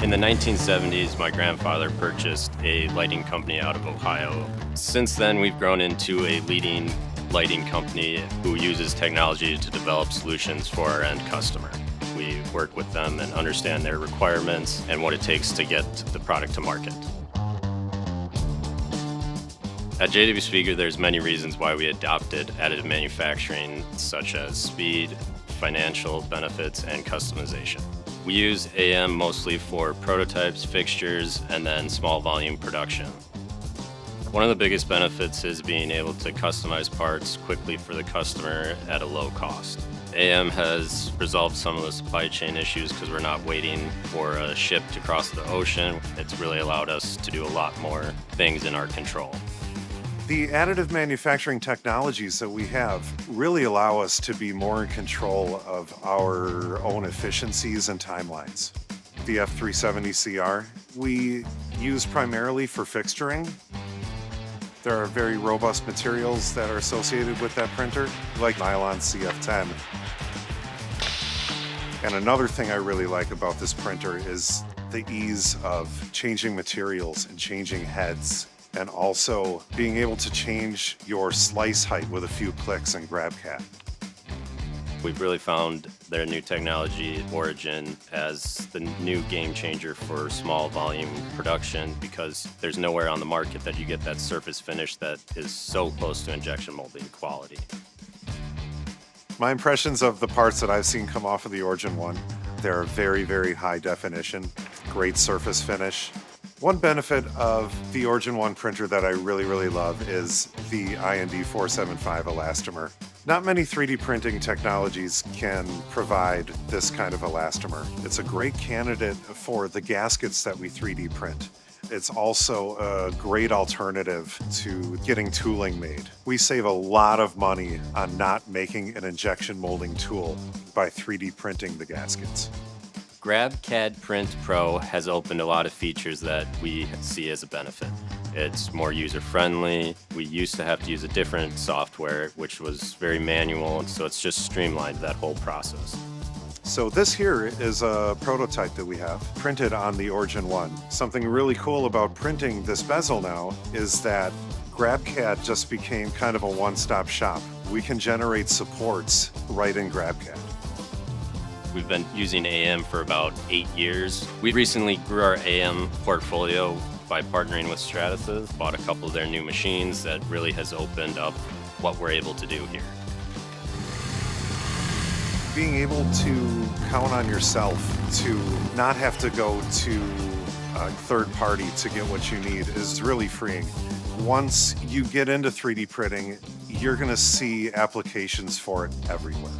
In the 1970s, my grandfather purchased a lighting company out of Ohio. Since then, we've grown into a leading lighting company who uses technology to develop solutions for our end customer. We work with them and understand their requirements and what it takes to get the product to market. At JW Speaker, there's many reasons why we adopted additive manufacturing, such as speed, financial benefits, and customization. We use AM mostly for prototypes, fixtures, and then small volume production. One of the biggest benefits is being able to customize parts quickly for the customer at a low cost. AM has resolved some of the supply chain issues because we're not waiting for a ship to cross the ocean. It's really allowed us to do a lot more things in our control. The additive manufacturing technologies that we have really allow us to be more in control of our own efficiencies and timelines. The F370CR we use primarily for fixturing. There are very robust materials that are associated with that printer, like nylon CF10. And another thing I really like about this printer is the ease of changing materials and changing heads, and also being able to change your slice height with a few clicks in GrabCAD. We've really found their new technology, Origin, as the new game changer for small volume production because there's nowhere on the market that you get that surface finish that is so close to injection molding quality. My impressions of the parts that I've seen come off of the Origin one, they're very, very high definition, great surface finish. One benefit of the Origin 1 printer that I really love is the IND 475 elastomer. Not many 3D printing technologies can provide this kind of elastomer. It's a great candidate for the gaskets that we 3D print. It's also a great alternative to getting tooling made. We save a lot of money on not making an injection molding tool by 3D printing the gaskets. GrabCAD Pro has opened a lot of features that we see as a benefit. It's more user-friendly. We used to have to use a different software, which was very manual, and so it's just streamlined that whole process. So this here is a prototype that we have printed on the Origin 1. Something really cool about printing this bezel now is that GrabCAD just became kind of a one-stop shop. We can generate supports right in GrabCAD. We've been using AM for about 8 years. We recently grew our AM portfolio by partnering with Stratasys, bought a couple of their new machines that really has opened up what we're able to do here. Being able to count on yourself to not have to go to a third party to get what you need is really freeing. Once you get into 3D printing, you're going to see applications for it everywhere.